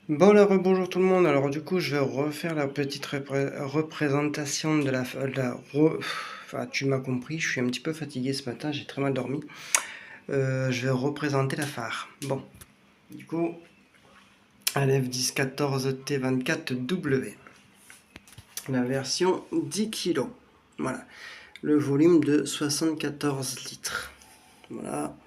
Bon alors bonjour tout le monde, alors du coup je vais refaire la petite représentation de Enfin tu m'as compris, je suis un petit peu fatigué ce matin, j'ai très mal dormi. Je vais représenter la phare. Bon, du coup, LF 1014 T24W. La version 10 kg. Voilà. Le volume de 74 litres. Voilà.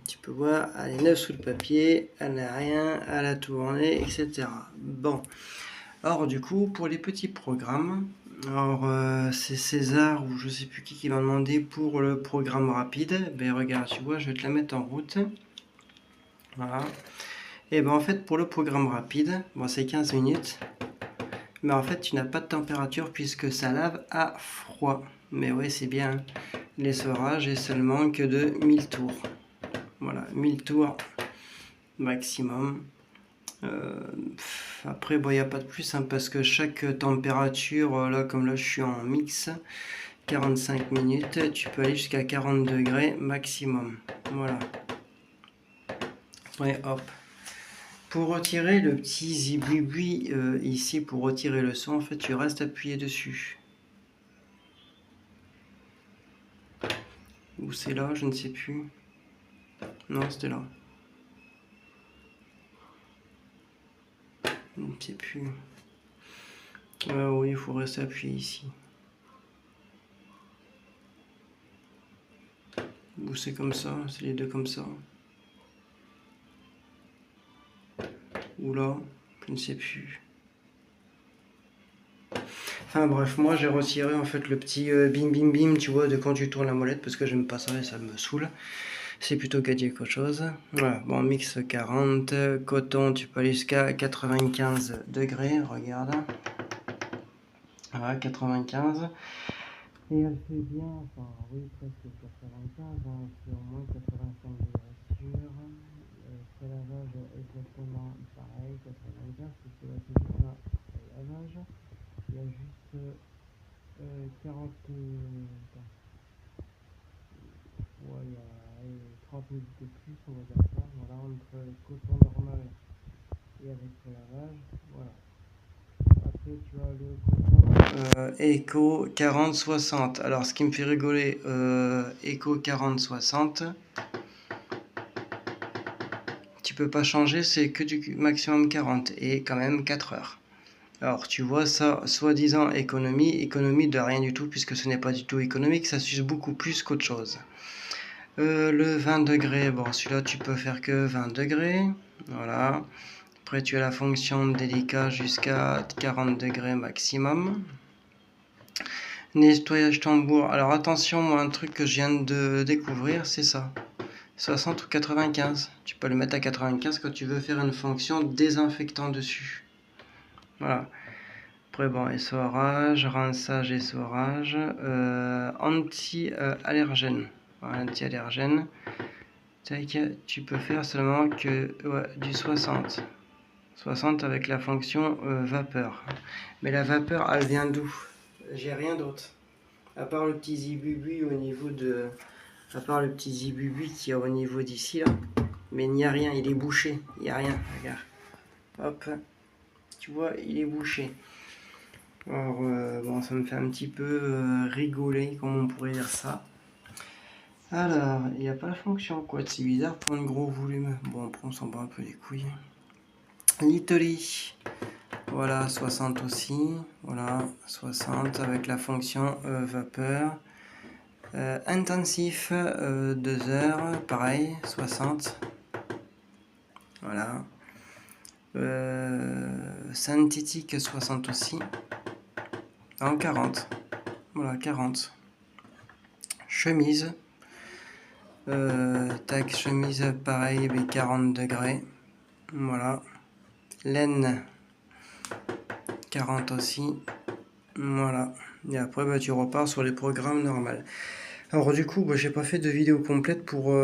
Tu peux voir, elle est neuve sous le papier, elle n'a rien à la tourner, etc. Bon. Alors du coup, pour les petits programmes, c'est César ou je sais plus qui m'a demandé pour le programme rapide. Ben regarde, tu vois, je vais te la mettre en route. Voilà. Et ben en fait, pour le programme rapide, bon, c'est 15 minutes. Mais en fait, tu n'as pas de température puisque ça lave à froid. Mais ouais, c'est bien. L'essorage est seulement que de 1000 tours. Voilà, 1000 tours maximum. Après, bon, il n'y a pas de plus, hein, parce que chaque température, là, comme là, je suis en mix, 45 minutes, tu peux aller jusqu'à 40 degrés maximum. Voilà. Et hop. Pour retirer le petit zibouiboui ici, pour retirer le son, en fait, tu restes appuyé dessus. Ou c'est là, je ne sais plus. Non, c'était là. Je ne sais plus. Oui, il faut rester appuyé ici. Ou c'est comme ça, c'est les deux comme ça. Ou là, je ne sais plus. Enfin bref, moi j'ai retiré en fait le petit bim bim bim, tu vois, de quand tu tournes la molette, parce que j'aime pas ça et ça me saoule. C'est plutôt gagné qu'autre chose. Voilà, bon, mix 40, coton, tu peux aller jusqu'à 95 degrés, regarde. Voilà, 95. Et elle fait bien, enfin oui, presque 95, hein, c'est au moins 85 degrés sûr. Lavage exactement pareil, 95, puisque là c'est juste un lavage. Il y a juste 40. Ouais, il y a 30 minutes de plus, on va dire ça. Voilà, entre le coton normal et avec le lavage. Voilà. Après, tu as le coton Eco 40-60. Alors, ce qui me fait rigoler, Eco 40-60, tu peux pas changer, c'est que du maximum 40 et quand même 4 heures. Alors, tu vois ça, soi-disant économie de rien du tout, puisque ce n'est pas du tout économique, ça s'use beaucoup plus qu'autre chose. Le 20 degrés, bon, celui-là, tu peux faire que 20 degrés. Voilà. Après, tu as la fonction délicat jusqu'à 40 degrés maximum. Nettoyage tambour. Alors, attention, moi, un truc que je viens de découvrir, c'est ça. 60 ou 95. Tu peux le mettre à 95 quand tu veux faire une fonction désinfectant dessus. Voilà. Après, bon, essorage, rinçage, essorage. Anti-allergène. Voilà, anti-allergène. Tu peux faire seulement que du 60. 60 avec la fonction vapeur. Mais la vapeur, elle vient d'où? J'ai rien d'autre. À part le petit zibubu au niveau de... À part le petit zibubu qui est au niveau d'ici, là. Mais il n'y a rien, il est bouché. Il n'y a rien, regarde. Hop. Tu vois, il est bouché. Alors, bon, ça me fait un petit peu rigoler, comme on pourrait dire ça. Alors, il n'y a pas la fonction, quoi. C'est bizarre pour un gros volume. Bon, après, on s'en bat un peu les couilles. L'Italie. Voilà, 60 aussi. Voilà, 60 avec la fonction vapeur. Intensif, 2 heures. Pareil, 60. Voilà. Synthétique, 60 aussi. En 40. Voilà, 40. Chemise. Tac, chemise, pareil, mais 40 degrés. Voilà. Laine, 40 aussi. Voilà. Et après, bah, tu repars sur les programmes normaux. Alors du coup, bah, j'ai pas fait de vidéo complète pour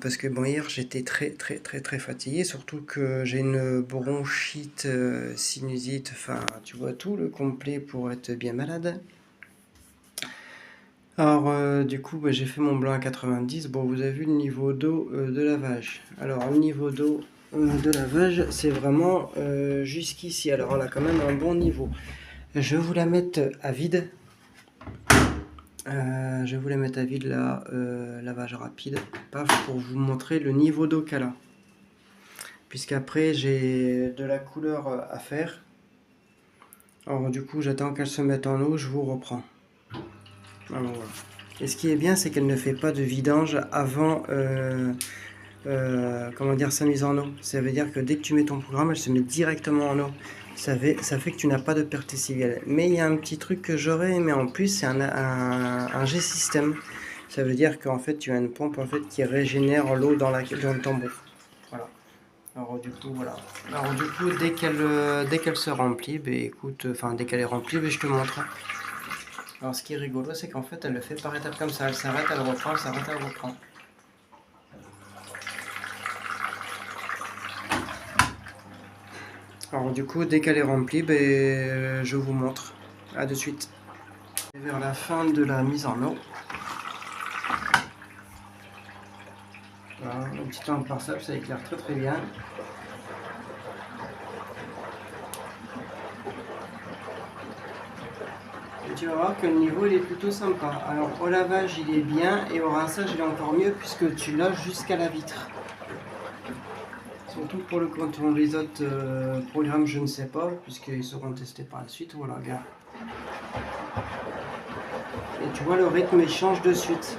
parce que bon, hier j'étais très fatigué, surtout que j'ai une bronchite, sinusite, enfin tu vois tout le complet pour être bien malade. Alors du coup, bah, j'ai fait mon blanc à 90. Bon, vous avez vu le niveau d'eau de lavage. Alors le niveau d'eau, de lavage, c'est vraiment jusqu'ici. Alors elle a quand même un bon niveau. Je vais vous la mettre à vide. Je vais vous la mettre à vide là, lavage rapide, paf, pour vous montrer le niveau d'eau qu'elle a. Puisqu'après j'ai de la couleur à faire. Alors du coup j'attends qu'elle se mette en eau, je vous reprends. Alors voilà. Et ce qui est bien, c'est qu'elle ne fait pas de vidange avant comment dire, sa mise en eau. Ça veut dire que dès que tu mets ton programme, elle se met directement en eau. Ça fait que tu n'as pas de perte civile. Mais il y a un petit truc que j'aurais aimé en plus, c'est un G-système. Ça veut dire qu'en fait tu as une pompe en fait qui régénère l'eau dans le tambour. Voilà. Alors du coup voilà. Alors du coup dès qu'elle se remplit, ben écoute, enfin dès qu'elle est remplie, ben, je te montre. Alors ce qui est rigolo, c'est qu'en fait elle le fait par étapes comme ça. Elle s'arrête, elle reprend, elle s'arrête, elle reprend. Alors du coup dès qu'elle est remplie, ben, je vous montre. A de suite. Et vers la fin de la mise en eau. Voilà, un petit temps par ça éclaire très très bien. Et tu vas voir que le niveau il est plutôt sympa. Alors au lavage il est bien et au rinçage il est encore mieux puisque tu laves jusqu'à la vitre. Surtout pour le canton risote programme je ne sais pas puisqu'ils seront testés par la suite. Voilà, regarde. Et tu vois le rythme il change de suite.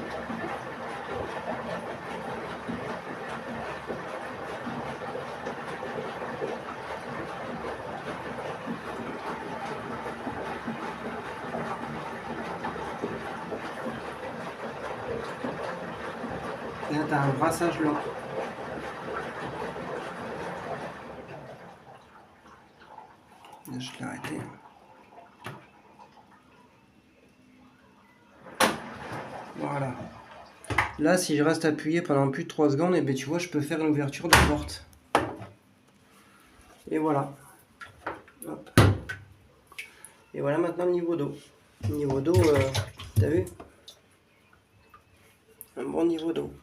Là tu as un brassage lent. Là, je l'ai arrêté. Voilà. Là, si je reste appuyé pendant plus de 3 secondes, et bien tu vois, je peux faire une ouverture de porte. Et voilà. Hop. Et voilà maintenant le niveau d'eau. Niveau d'eau, t'as vu? Un bon niveau d'eau.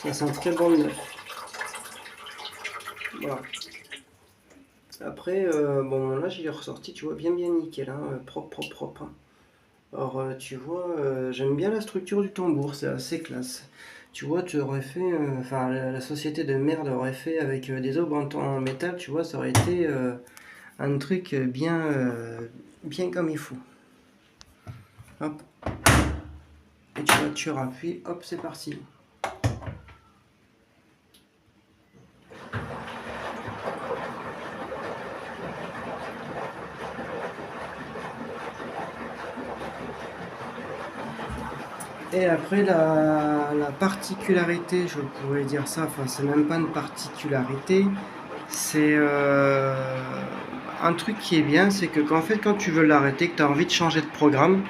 Ça sent très bon le neuf. Voilà. Après, bon là j'ai ressorti, tu vois, bien nickel, hein, propre. Hein. Alors tu vois, j'aime bien la structure du tambour, c'est assez classe. Tu vois, tu aurais fait, enfin la société de merde aurait fait avec des aubes en métal, tu vois, ça aurait été un truc bien comme il faut. Hop. Et tu vois, tu rappuies, hop, c'est parti. Et après la particularité, je pourrais dire ça, enfin c'est même pas une particularité, c'est un truc qui est bien, c'est que qu'en fait quand tu veux l'arrêter, que tu as envie de changer de programme,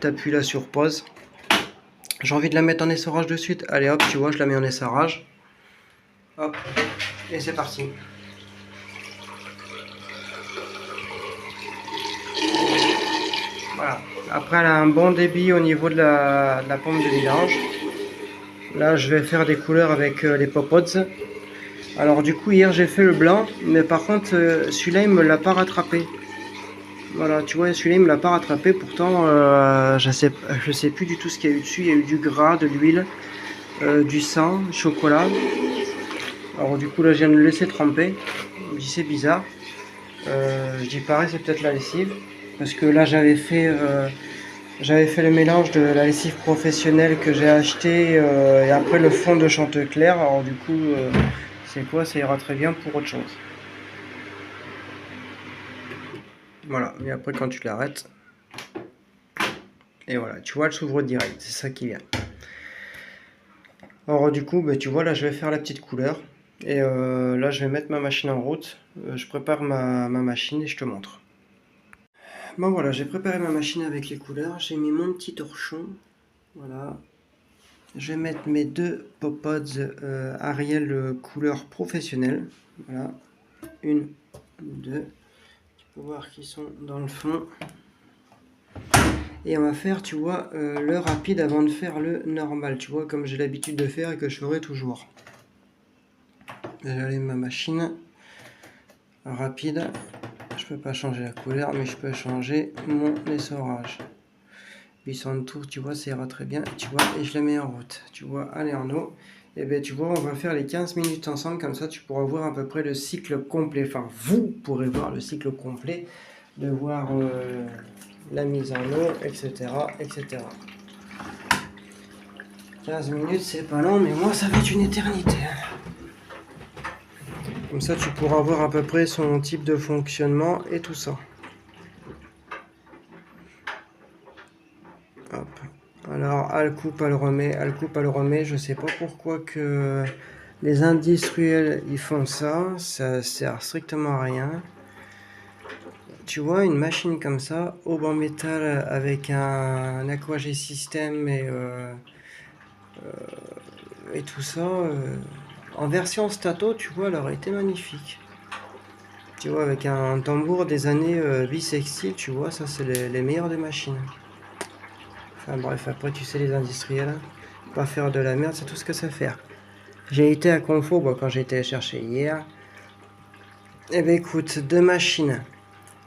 tu appuies là sur pause. J'ai envie de la mettre en essorage de suite, allez hop, tu vois, je la mets en essorage. Hop, et c'est parti. Voilà. Après elle a un bon débit au niveau de la pompe de vidange. Là je vais faire des couleurs avec les Pop-Odds. Alors du coup hier j'ai fait le blanc, mais par contre celui-là il me l'a pas rattrapé. Voilà, tu vois, celui-là il me l'a pas rattrapé, pourtant je sais plus du tout ce qu'il y a eu dessus. Il y a eu du gras, de l'huile, du sang, du chocolat. Alors du coup là je viens de le laisser tremper. Je me dis c'est bizarre. Je dis pareil, c'est peut-être la lessive. Parce que là j'avais fait le mélange de la lessive professionnelle que j'ai acheté et après le fond de Chantecler. Alors du coup c'est quoi, ça ira très bien pour autre chose. Voilà, et après quand tu l'arrêtes, et voilà, tu vois, elle s'ouvre direct, c'est ça qui vient. Alors du coup, bah, tu vois, là je vais faire la petite couleur, et là je vais mettre ma machine en route, je prépare ma machine et je te montre. Bon voilà, j'ai préparé ma machine avec les couleurs, j'ai mis mon petit torchon, voilà. Je vais mettre mes deux Pop-Odds Ariel couleur professionnelle, voilà, une, deux, tu peux voir qu'ils sont dans le fond. Et on va faire, tu vois, le rapide avant de faire le normal, tu vois, comme j'ai l'habitude de faire et que je ferai toujours. J'allume ma machine. Rapide. Je peux pas changer la couleur, mais je peux changer mon essorage. 800 tours, tu vois, ça ira très bien, tu vois, et je le mets en route, tu vois. Allez Arnaud, et bien tu vois, on va faire les 15 minutes ensemble, comme ça tu pourras voir à peu près le cycle complet, enfin vous pourrez voir le cycle complet, de voir la mise en eau, etc., etc. 15 minutes, c'est pas long, mais moi ça va être une éternité. Comme ça tu pourras voir à peu près son type de fonctionnement et tout ça. Hop. Alors, elle coupe, elle remet, elle coupe, elle remet. Je sais pas pourquoi que les industriels ils font ça. Ça sert strictement à rien. Tu vois, une machine comme ça, aube en métal avec un aquagé système et tout ça, en version stato, tu vois, elle aurait été magnifique. Tu vois, avec un tambour des années bissextile, tu vois, ça c'est les meilleures des machines. Enfin bref, après tu sais les industriels, pas faire de la merde, c'est tout ce que ça fait. J'ai été à Confo quand j'ai été chercher hier. Eh ben écoute, deux machines.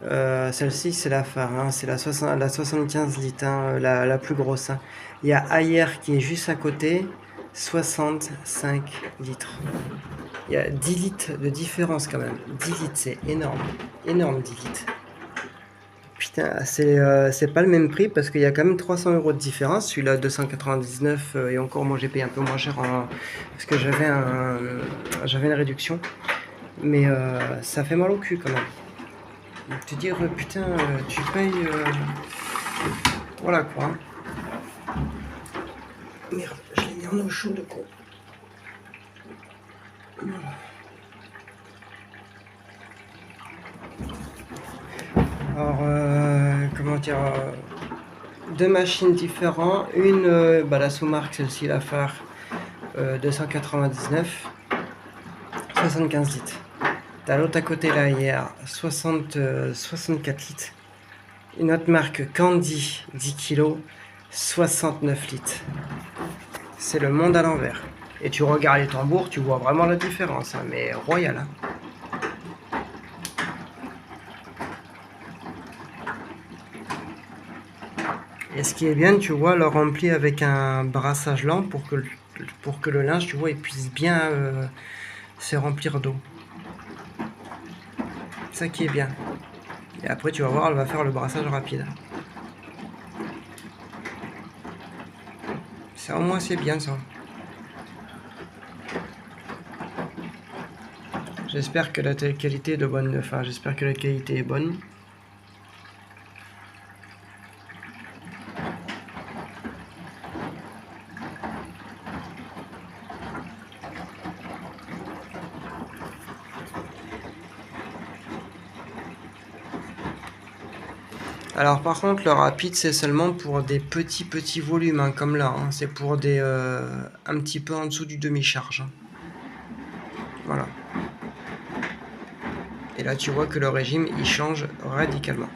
Celle-ci c'est la phare, hein, c'est la 75 litres, hein, la plus grosse. Hein. Il y a Ayer qui est juste à côté, 65 litres. Il y a 10 litres de différence quand même. 10 litres, c'est énorme. Énorme 10 litres. Putain, c'est pas le même prix parce qu'il y a quand même 300 € de différence. Celui-là 299 et encore moi j'ai payé un peu moins cher parce que j'avais une réduction. Mais ça fait mal au cul quand même. Te dire putain tu payes voilà quoi. Merde, je l'ai mis en eau chaude quoi. Voilà. Alors comment dire deux machines différentes, une la sous-marque, celle-ci la phare 299, 75 litres. T'as l'autre à côté là hier, 64 litres. Une autre marque Candy, 10 kg, 69 litres. C'est le monde à l'envers. Et tu regardes les tambours, tu vois vraiment la différence, hein, mais royal. Hein. Et ce qui est bien, tu vois, le rempli avec un brassage lent pour que le linge, tu vois, il puisse bien se remplir d'eau. Ça qui est bien. Et après, tu vas voir, elle va faire le brassage rapide. Ça, au moins, c'est bien ça. J'espère que la qualité est de bonne. Enfin, j'espère que la qualité est bonne. Alors par contre le rapide c'est seulement pour des petits volumes hein, comme là, hein. C'est pour des un petit peu en dessous du demi-charge. Hein. Voilà. Et là tu vois que le régime il change radicalement.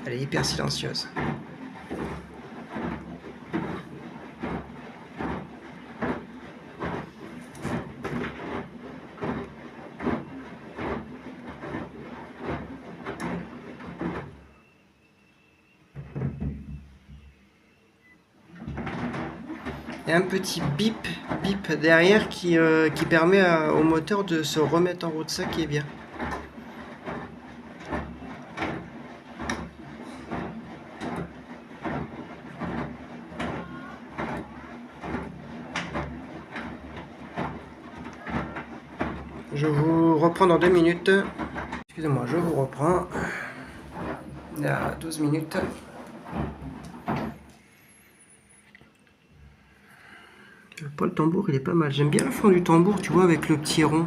Elle est hyper silencieuse. Et un petit bip derrière qui permet au moteur de se remettre en route, ça qui est bien. Je vous reprends dans 2 minutes. Excusez-moi, je vous reprends. Il y a 12 minutes. Pas le tambour, il est pas mal. J'aime bien le fond du tambour, tu vois, avec le petit rond.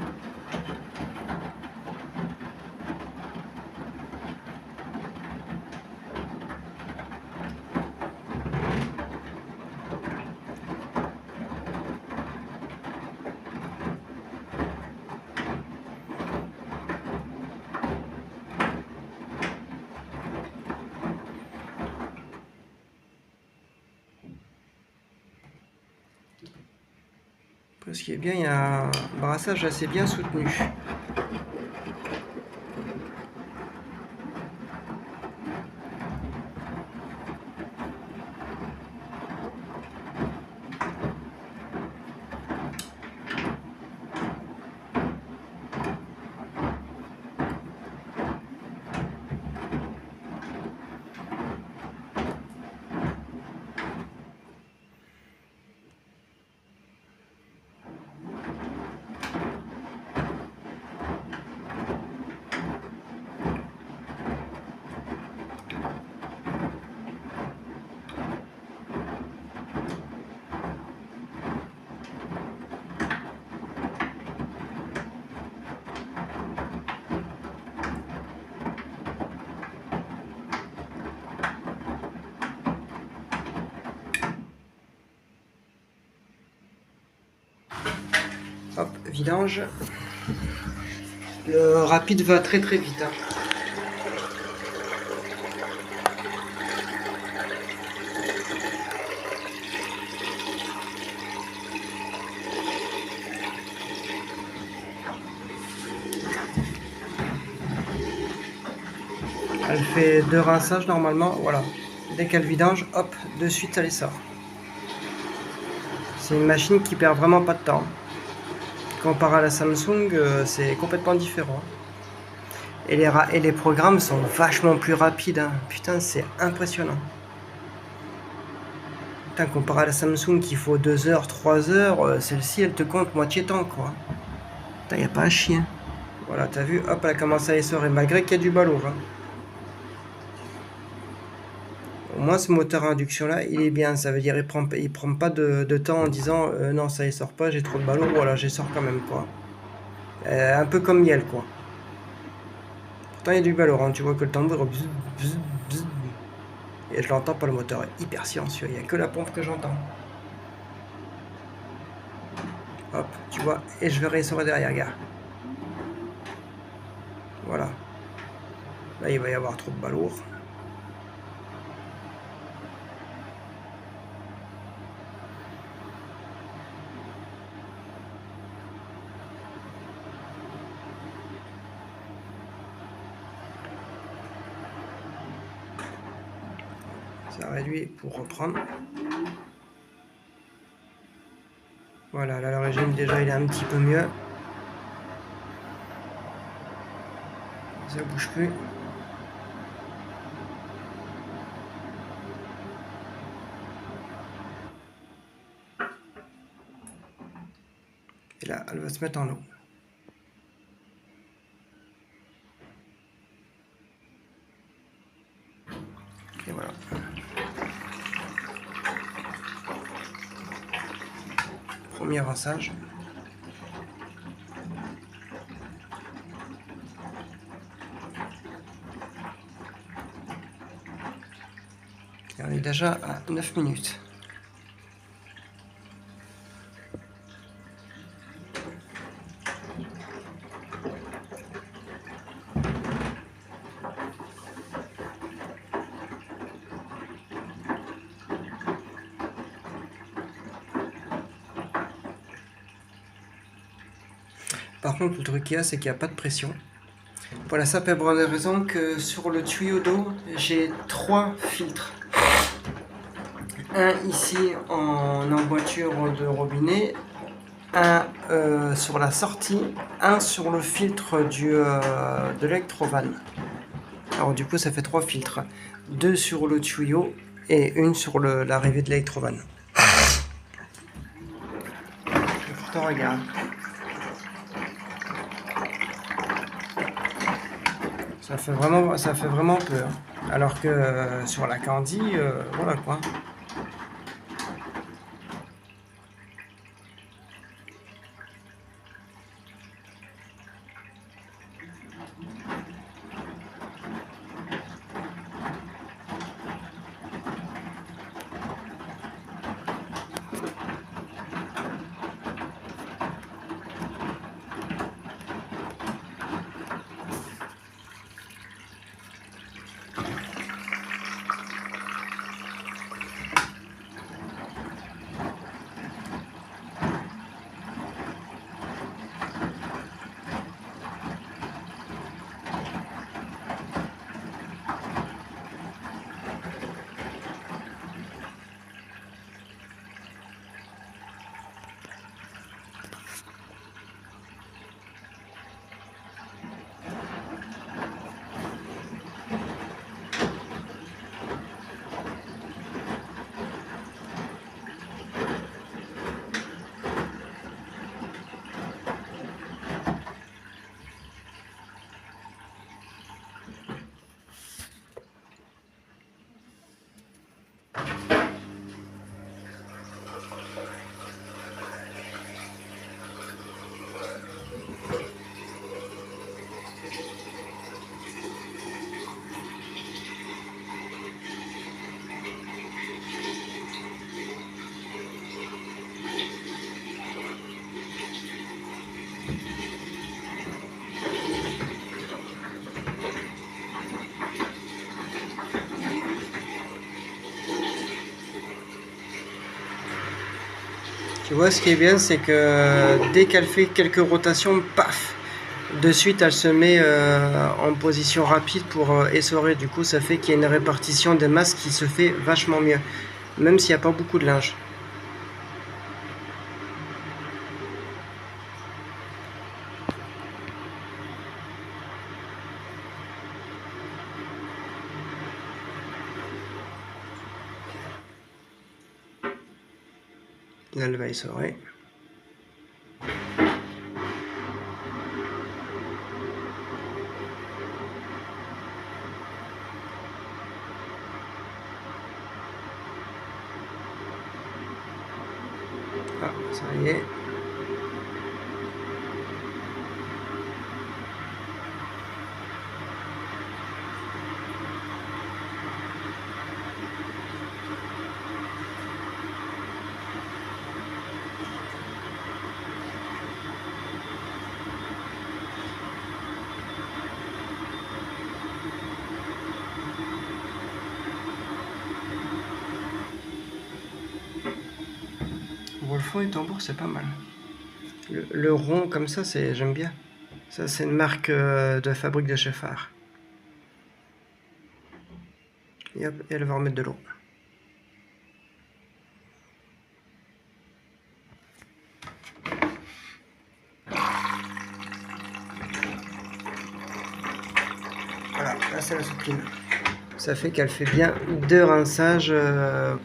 Ce qui est bien, il y a un brassage assez bien soutenu. Hop, vidange. Le rapide va très très vite. Hein. Elle fait 2 rinçages normalement, voilà. Dès qu'elle vidange, hop, de suite ça les sort. C'est une machine qui perd vraiment pas de temps. Comparé à la Samsung, c'est complètement différent. Et les programmes sont vachement plus rapides. Hein. Putain, c'est impressionnant. Putain, comparé à la Samsung qu'il faut 2 heures, 3 heures, celle-ci elle te compte moitié temps quoi. Putain, y a pas à chier. Voilà, t'as vu, hop, elle a commencé à essorer, malgré qu'il y a du balourd. Hein. Au moins ce moteur à induction là, il est bien, ça veut dire il prend pas de temps en disant non ça essore pas, j'ai trop de balourd, voilà, j'essore quand même quoi. Un peu comme miel quoi. Pourtant il y a du balourd, hein. Tu vois que le tambour bzz, bzz, bzz. Et je l'entends pas, le moteur est hyper silencieux, il n'y a que la pompe que j'entends. Hop, tu vois, et je vais réessorer derrière, gars. Voilà. Là il va y avoir trop de balourd. Ça réduit pour reprendre. Voilà, là le régime déjà il est un petit peu mieux. Ça bouge plus. Et là, elle va se mettre en eau. Et voilà. Premier rinçage. Et on est déjà à 9 minutes. Par contre, le truc qu'il y a, c'est qu'il n'y a pas de pression. Voilà, ça peut pour la raison que sur le tuyau d'eau, j'ai 3 filtres. Un ici en emboîture de robinet, un sur la sortie, un sur le filtre de l'électrovan. Alors du coup, ça fait 3 filtres. 2 sur le tuyau et une sur l'arrivée de l'électrovan. Pourtant, regarde. Ça fait vraiment peu. Hein. Alors que sur la Candy, voilà quoi. Tu vois, ce qui est bien, c'est que dès qu'elle fait quelques rotations, paf, de suite, elle se met en position rapide pour essorer. Du coup, ça fait qu'il y a une répartition des masses qui se fait vachement mieux, même s'il n'y a pas beaucoup de linge. Là, elle va essorer. Ah, ça y est. Wolfon et tambour, c'est pas mal. Le rond comme ça, j'aime bien. Ça, c'est une marque de fabrique de chez Phare. Et hop, elle va remettre de l'eau. Voilà, là c'est la soutine. Ça fait qu'elle fait bien 2 rinçages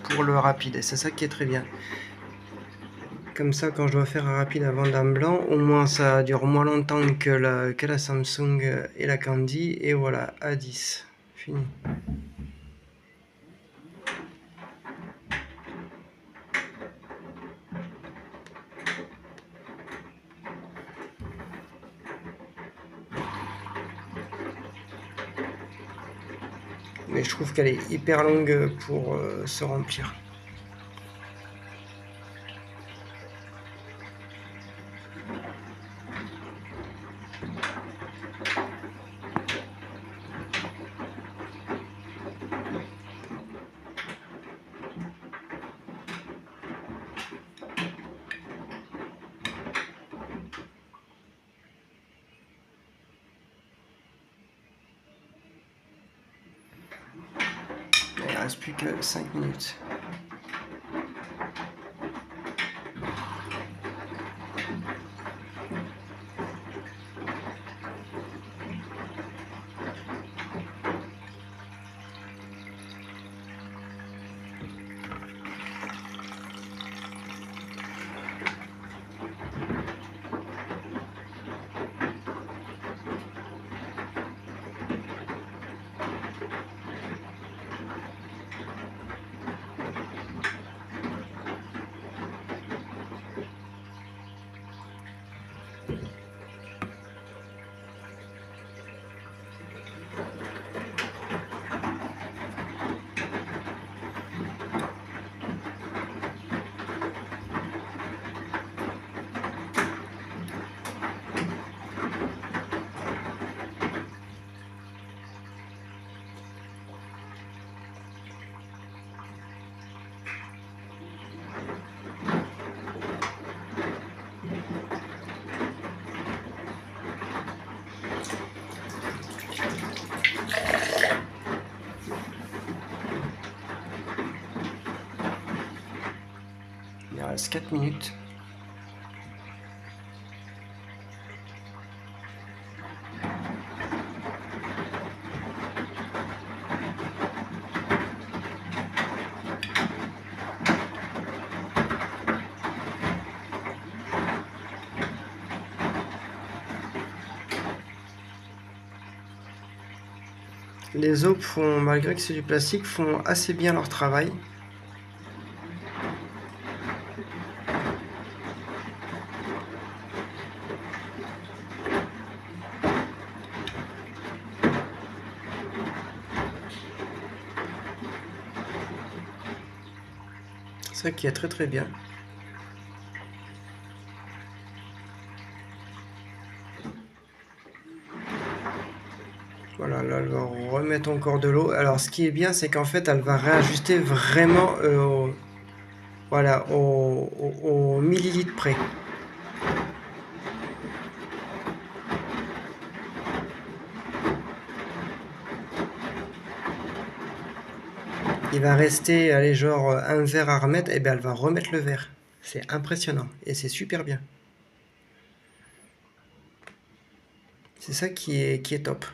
pour le rapide. Et c'est ça qui est très bien. Comme ça, quand je dois faire un rapide avant d'un blanc, au moins ça dure moins longtemps que la Samsung et la Candy. Et voilà, à 10. Fini. Mais je trouve qu'elle est hyper longue pour se remplir. Il ne reste plus que 5 minutes. Il reste 4 minutes. Les aupes font, malgré que c'est du plastique, font assez bien leur travail. C'est ça qui est très très bien. Voilà, là elle va remettre encore de l'eau. Alors ce qui est bien, c'est qu'en fait elle va réajuster vraiment Voilà, au millilitre près. Il va rester, allez, genre un verre à remettre, et bien elle va remettre le verre. C'est impressionnant et c'est super bien. C'est ça qui est top.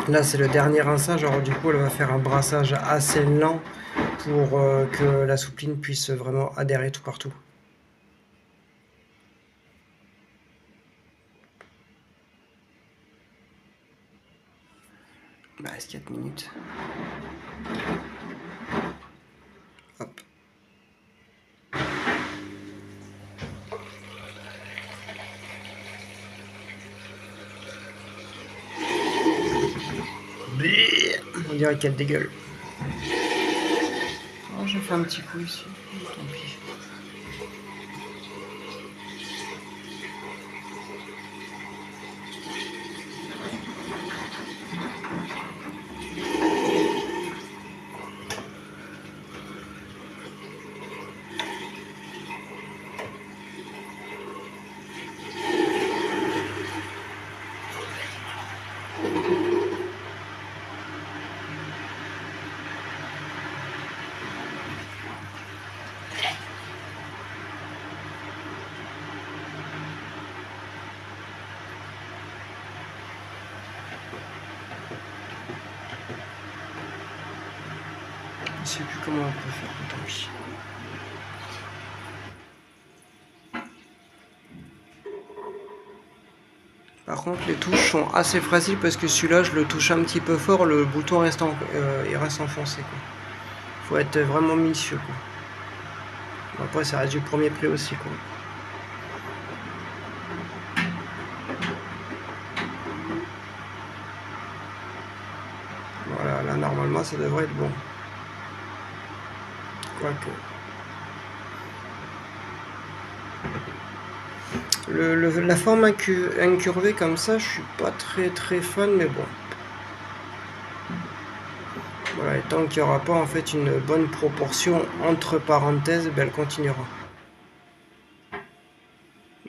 Là, c'est le dernier rinçage, alors du coup, elle va faire un brassage assez lent pour que la soupline puisse vraiment adhérer tout partout. Bah, reste 4 minutes. Hop. On dirait qu'elle dégueule. Oh, j'ai fait un petit coup ici. Tant pis. Je sais plus comment on peut faire, tant pis. Par contre, les touches sont assez fragiles parce que celui-là, je le touche un petit peu fort, le bouton reste, il reste enfoncé. Quoi. Faut être vraiment minutieux. Quoi. Bon, après, ça reste du premier prix aussi. Quoi. Voilà, là, normalement, ça devrait être bon. Quoique. La forme incurvée comme ça, je suis pas très fan, mais bon. Voilà, et tant qu'il n'y aura pas en fait une bonne proportion entre parenthèses, ben, elle continuera.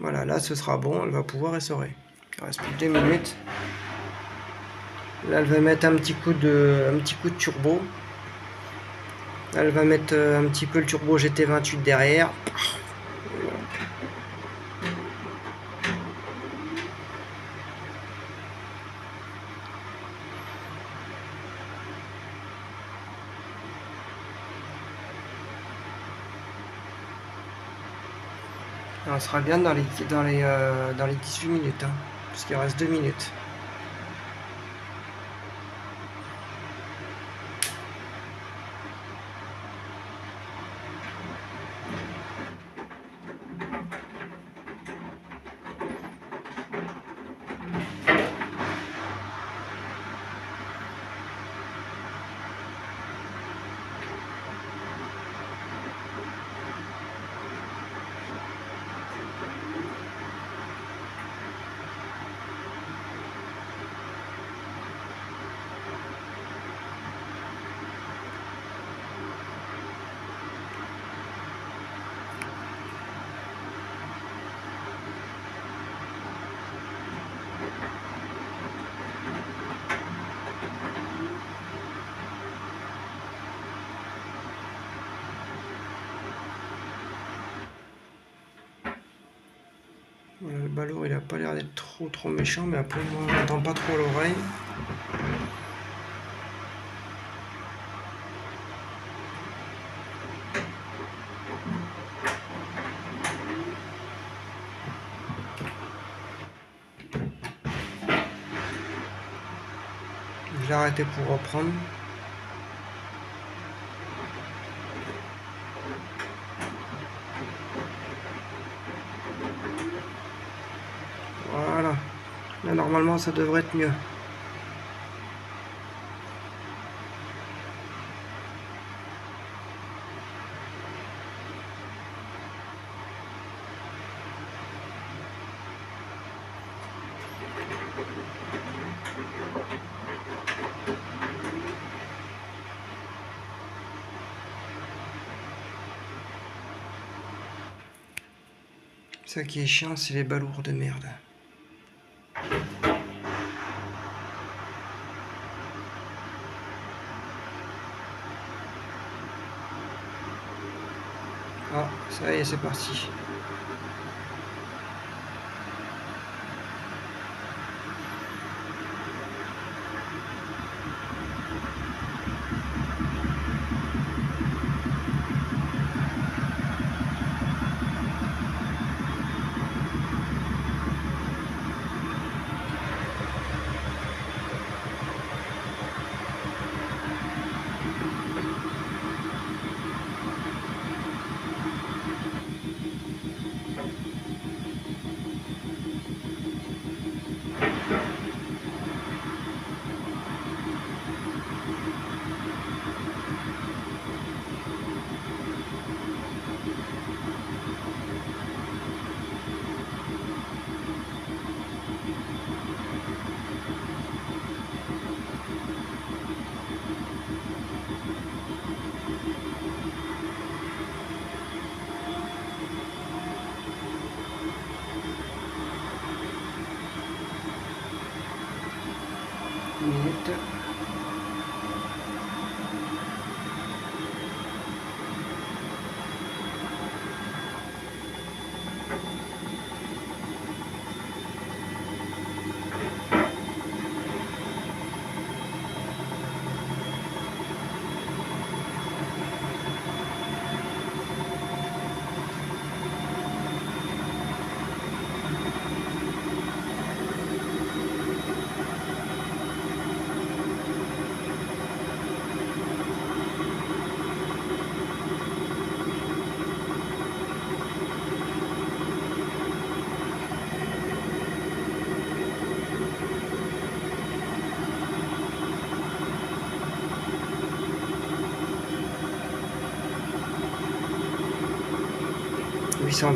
Voilà, là ce sera bon, elle va pouvoir essorer. Il reste plus que 2 minutes. Là, elle va mettre un petit coup de turbo. Elle va mettre un petit peu le turbo GT28 derrière. On sera bien dans les 18 minutes, hein, puisqu'il reste 2 minutes. Voilà, le balourd il a pas l'air d'être trop méchant, mais après moi on n'entend pas trop l'oreille. Je l'ai arrêté pour reprendre. Voilà. Là normalement ça devrait être mieux. Ça qui est chiant, c'est les balourds de merde. Ah, ça y est, c'est parti. Minute.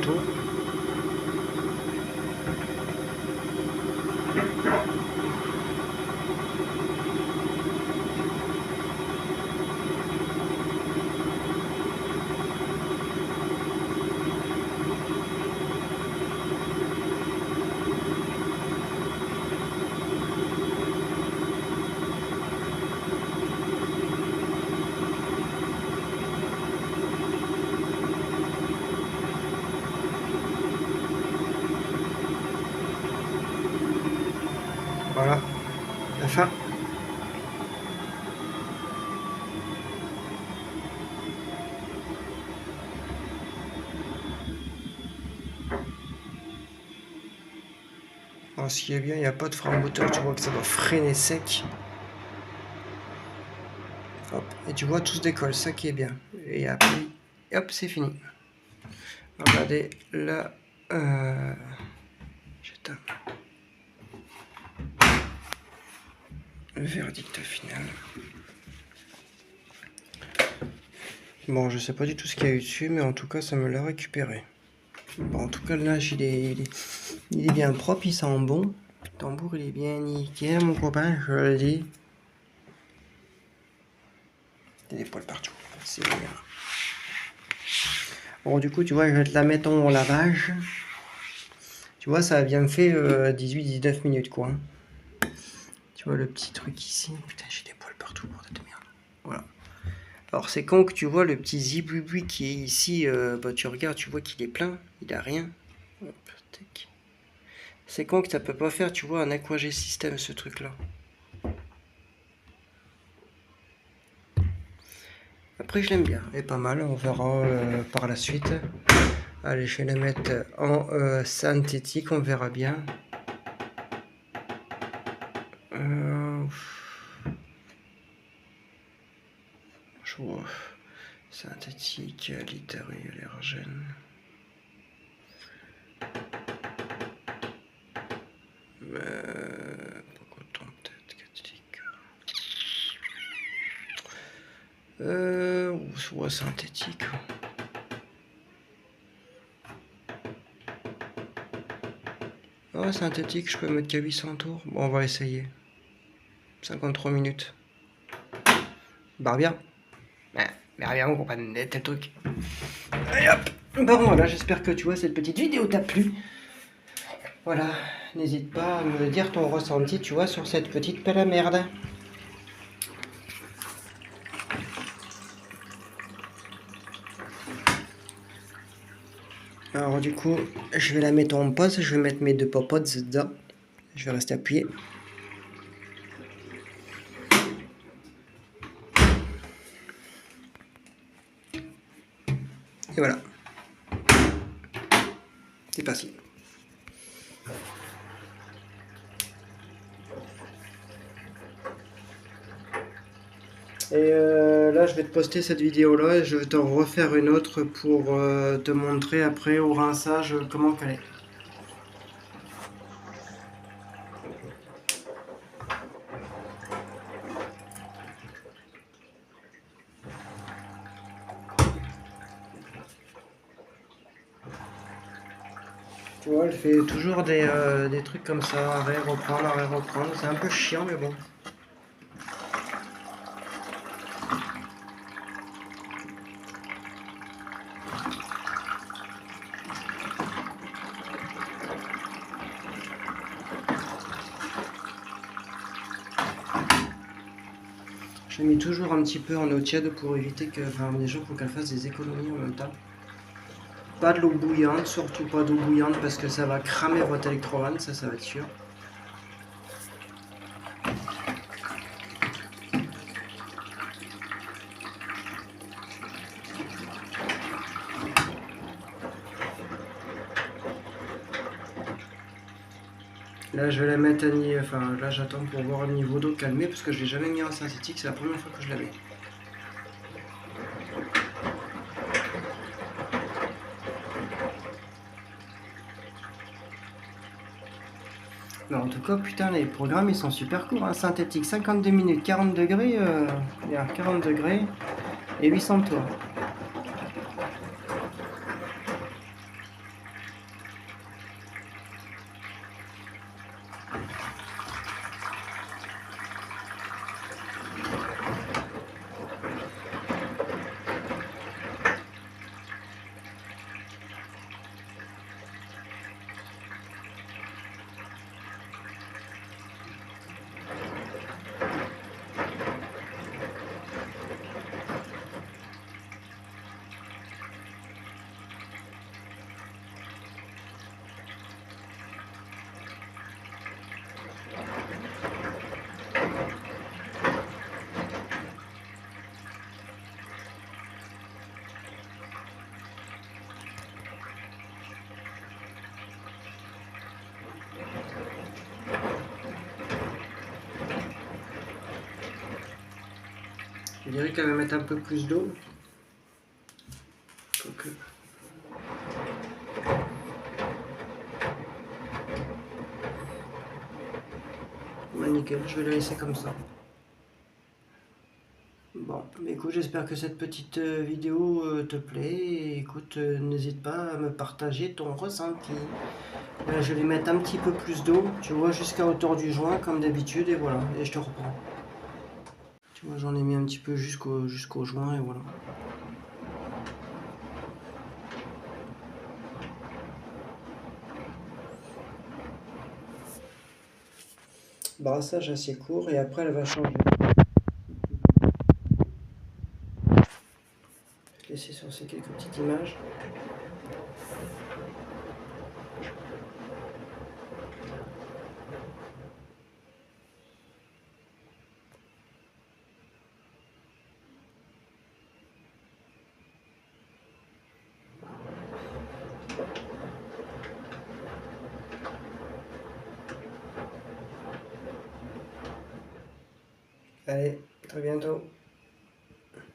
Tours. Voilà, la fin. Alors, ce qui est bien, il n'y a pas de frein moteur, tu vois que ça doit freiner sec. Hop, et tu vois, tout se décolle, ça qui est bien. Et après, hop, c'est fini. Regardez, là, j'éteins. Le verdict final. Bon, je sais pas du tout ce qu'il y a eu dessus, mais en tout cas, ça me l'a récupéré. Bon, en tout cas, là, il est bien propre, il sent bon. Le tambour, il est bien nickel, mon copain, je le dis. Il y a des poils partout, c'est bien. Bon, du coup, tu vois, je vais te la mettre en lavage. Tu vois, ça a bien fait 18-19 minutes, quoi. Tu vois le petit truc ici. Putain, j'ai des poils partout, bordel de merde. Voilà. Alors, c'est con que tu vois le petit zibouiboui qui est ici. Bah, tu regardes, tu vois qu'il est plein. Il a rien. Hop, tac. C'est con que ça peut pas faire, tu vois, un aquagé système, ce truc-là. Après, je l'aime bien. Elle est pas mal. On verra par la suite. Allez, je vais la mettre en synthétique. On verra bien. Je vois. Synthétique, littéré, allergène. Pourquoi autant peut-être catholique soit synthétique. Oh, synthétique, je peux mettre qu'à 800 tours. Bon, on va essayer. 53 minutes. Barre bien. Barre bien, on comprend tel truc. Allez hop, Bon voilà, j'espère que tu vois cette petite vidéo t'a plu. Voilà, n'hésite pas à me dire ton ressenti, tu vois, sur cette petite pelle à merde. Alors du coup, je vais la mettre en pause, je vais mettre mes 2 popotes dedans. Je vais rester appuyé. Et voilà. C'est parti. Et là, je vais te poster cette vidéo-là et je vais t'en refaire une autre pour te montrer après au rinçage comment qu'elle est. Tu vois, elle fait toujours des trucs comme ça, arrêt, reprendre. C'est un peu chiant, mais bon. Je mets toujours un petit peu en eau tiède pour éviter que, enfin, déjà pour qu'elle fasse des économies en même temps. Pas de l'eau bouillante, surtout pas d'eau bouillante parce que ça va cramer votre électrowand, ça va être sûr. Là, je vais la mettre à niveau, enfin, là, j'attends pour voir le niveau d'eau calmer parce que je l'ai jamais mis en synthétique, c'est la première fois que je la mets. Non, en tout cas, putain, les programmes ils sont super courts. Hein. Synthétique 52 minutes, 40 degrés, 40 degrés et 800 tours. Je dirais qu'elle va mettre un peu plus d'eau. Okay. Bah, nickel, je vais la laisser comme ça. Bon, mais écoute, j'espère que cette petite vidéo te plaît. Et écoute, n'hésite pas à me partager ton ressenti. Là, je vais mettre un petit peu plus d'eau, tu vois, jusqu'à hauteur du joint, comme d'habitude, et voilà, et je te reprends. Tu vois, j'en ai mis un petit peu jusqu'au joint, et voilà. Brassage assez court, et après, elle va changer. Je vais laisser sur ces quelques petites images. Allez, à bientôt.